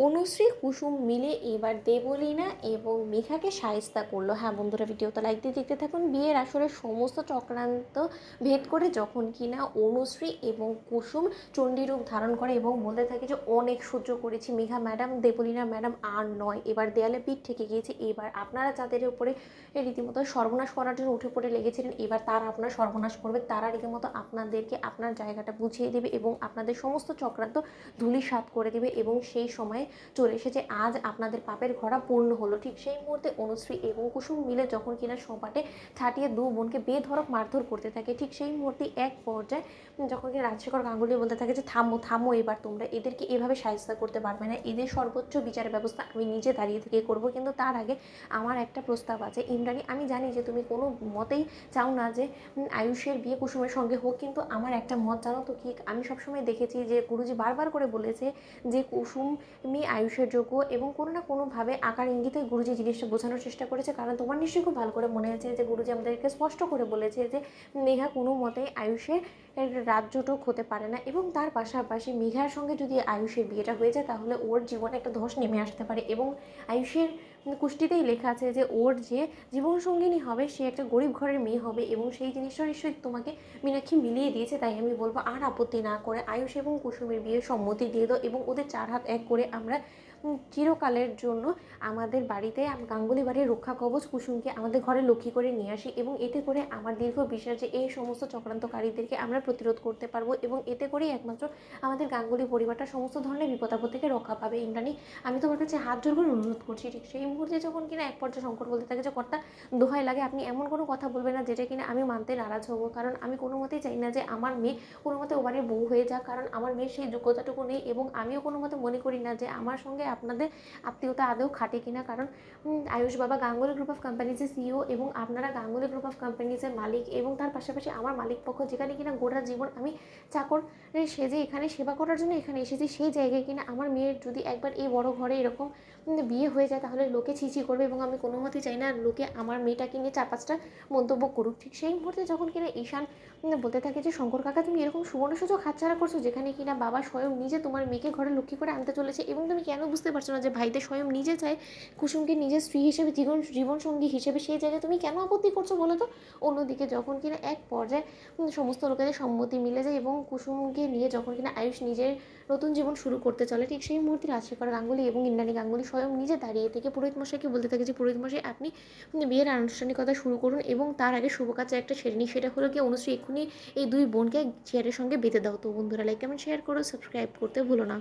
অনুশ্রী কুসুম মিলে এবার দেবলীনা এবং মেঘাকে শায়েস্তা করলো। হ্যাঁ বন্ধুরা, ভিডিওটা লাইক দিয়ে দেখতে থাকুন। বিয়ের আসলে সমস্ত চক্রান্ত ভেদ করে যখন কিনা অনুশ্রী এবং কুসুম চণ্ডীরূপ ধারণ করে এবং বলতে থাকে যে অনেক সহ্য করেছি মেঘা ম্যাডাম, দেবলীনা ম্যাডাম আর নয়, এবার দেয়ালে পিঠ থেকে গিয়েছে। এবার আপনারা যাদের উপরে রীতিমতো সর্বনাশ করার জন্য উঠে পড়ে লেগেছিলেন, এবার তারা আপনার সর্বনাশ করবে। তারা রীতিমতো আপনাদেরকে আপনার জায়গাটা বুঝিয়ে দেবে এবং আপনাদের সমস্ত চক্রান্ত ধূলিসাৎ করে দেবে। এবং সেই সময় চলে এসেছে, আজ আপনাদের পাপের ঘোড়া পূর্ণ হলো। ঠিক সেই মুহূর্তে অনুশ্রী এবং কুসুম মিলে যখন কিনা সপাটে ছাটিয়ে দু বোনকে বেধড়ক মারধর করতে থাকে, ঠিক সেই মুহূর্তে এক পর্যায়ে যখন কিনা রাজশেখর গাঙ্গুলি বলতে থাকে যে থামো থামো, এবার তোমরা এদেরকে এভাবে সাহায্য করতে পারবে না, এদের সর্বোচ্চ বিচারের ব্যবস্থা আমি নিজে দাঁড়িয়ে থেকে করব। কিন্তু তার আগে আমার একটা প্রস্তাব আছে ইন্দ্রাণী, আমি জানি যে তুমি কোনো মতেই চাও না যে আয়ুষের বিয়ে কুসুমের সঙ্গে হোক, কিন্তু আমার একটা মত জানো তো কি, আমি সবসময় দেখেছি যে গুরুজি বারবার করে বলেছে যে কুসুম আয়ুষের যোগ্য, এবং কোনো না কোনোভাবে আকার ইঙ্গিতে গুরুজি জিনিসটা বোঝানোর চেষ্টা করেছে। কারণ তোমার নিশ্চয়ই খুব ভালো করে মনে আছে যে গুরুজি আমাদেরকে স্পষ্ট করে বলেছে যে মেঘা কোনো মতেই আয়ুষের রাজ্যটুক হতে পারে না, এবং তার পাশাপাশি মেঘার সঙ্গে যদি আয়ুষের বিয়েটা হয়ে যায় তাহলে ওর জীবনে একটা ধস নেমে আসতে পারে। এবং আয়ুষের কুষ্টিতেই লেখা আছে যে ওর যে জীবনসঙ্গিনী হবে সে একটা গরিব ঘরের মেয়ে হবে, এবং সেই জিনিসটা নিশ্চয়ই তোমাকে মীনাক্ষী মিলিয়ে দিয়েছে। তাই আমি বলবো আর আপত্তি না করে আয়ুষ এবং কুসুমের বিয়ের সম্মতি দিয়ে দাও, এবং ওদের চার হাত এক করে আমরা চিরকালের জন্য আমাদের বাড়িতে গাঙ্গুলি বাড়ির রক্ষা কবচ কুসুমকে আমাদের ঘরে লক্ষ্মী করে নিয়ে আসি। এবং এতে করে আমার দীর্ঘ বিশ্বাস যে এই সমস্ত চক্রান্তকারীদেরকে আমরা প্রতিরোধ করতে পারবো, এবং এতে করেই একমাত্র আমাদের গাঙ্গুলি পরিবারটা সমস্ত ধরনের বিপদ আপদ থেকে রক্ষা পাবে। ইন্দ্রাণী, আমি তোমার কাছে হাত জোর করে অনুরোধ করছি। ঠিক সেই মুহূর্তে যখন কিনা এক পর্যায়ে শঙ্কর বলতে থাকে যে কর্তা দোহাই লাগে আপনি এমন কোনো কথা বলবেন না যেটা কিনা আমি মানতে নারাজ হবো, কারণ আমি কোনো মতেই চাই না যে আমার মেয়ে কোনো মতে ও বাড়ির বউ হয়ে যাক, কারণ আমার মেয়ের সেই যোগ্যতাটুকু নেই, এবং আমিও কোনো মতে মনে করি না যে আমার সঙ্গে আপনাদের আত্মীয়তা আদৌ খাটে কিনা। কারণ আয়ুষ বাবা গাঙ্গুলি গ্রুপ অফ কোম্পানিজের সিইও, এবং আপনারা গাঙ্গুলি গ্রুপ অফ কোম্পানিজের মালিক, এবং তার পাশাপাশি আমার মালিক পক্ষ, যেখানে কিনা গোটা জীবন আমি চাকর সেজে এখানে সেবা করার জন্য এখানে এসেছি, সেই জায়গায় কিনা আমার মেয়ের যদি একবার এই বড় ঘরে এরকম বিয়ে হয়ে যায় তাহলে লোকে ছিছি করবে, এবং আমি কোনো মতেই চাই না লোকে আমার মেয়েটাকে নিয়ে চার পাঁচটা মন্তব্য করুক। ঠিক সেই মুহূর্তে যখন কিনা ঈশান বলতে থাকে যে শঙ্কর কাকা তুমি এরকম সুবর্ণ সুযোগ হাতছাড়া করছো, যেখানে কিনা বাবা স্বয়ং নিজে তোমার মেয়েকে ঘরে লক্ষ্মী করে আনতে চলেছে, এবং তুমি কেন বুঝতে পারছো না যে ভাইতে স্বয়ং নিজে চায় কুসুমকে নিজের স্ত্রী হিসেবে জীবনসঙ্গী হিসেবে, সেই জায়গায় তুমি কেন আপত্তি করছো বলো তো। অন্যদিকে যখন কিনা এক পর্যায়ে সমস্ত লোকেদের সম্মতি মিলে যায় এবং কুসুমকে নিয়ে যখন কিনা আয়ুষ নিজের নতুন জীবন শুরু করতে চলে, ঠিক সেই মুহূর্তে রাজশেখর গাঙ্গুলি এবং ইন্দ্রাণী গাঙ্গুলি স্বয়ং নিজে দাঁড়িয়ে থেকে পুরোহিত মশাইকে বলতে থাকে যে পুরোহিত মশাই আপনি বিয়ের আনুষ্ঠানিকতা শুরু করুন, এবং তার আগে শুভ কাজে একটা সেরে নিই, সেটা হলো কি অনুশ্রী এক্ষুনি এই দুই বোনকে চেয়ারের সঙ্গে বেঁধে দাও। তো বন্ধুরা লাইক কমেন্ট শেয়ার করো, সাবস্ক্রাইব করতে ভুলো না।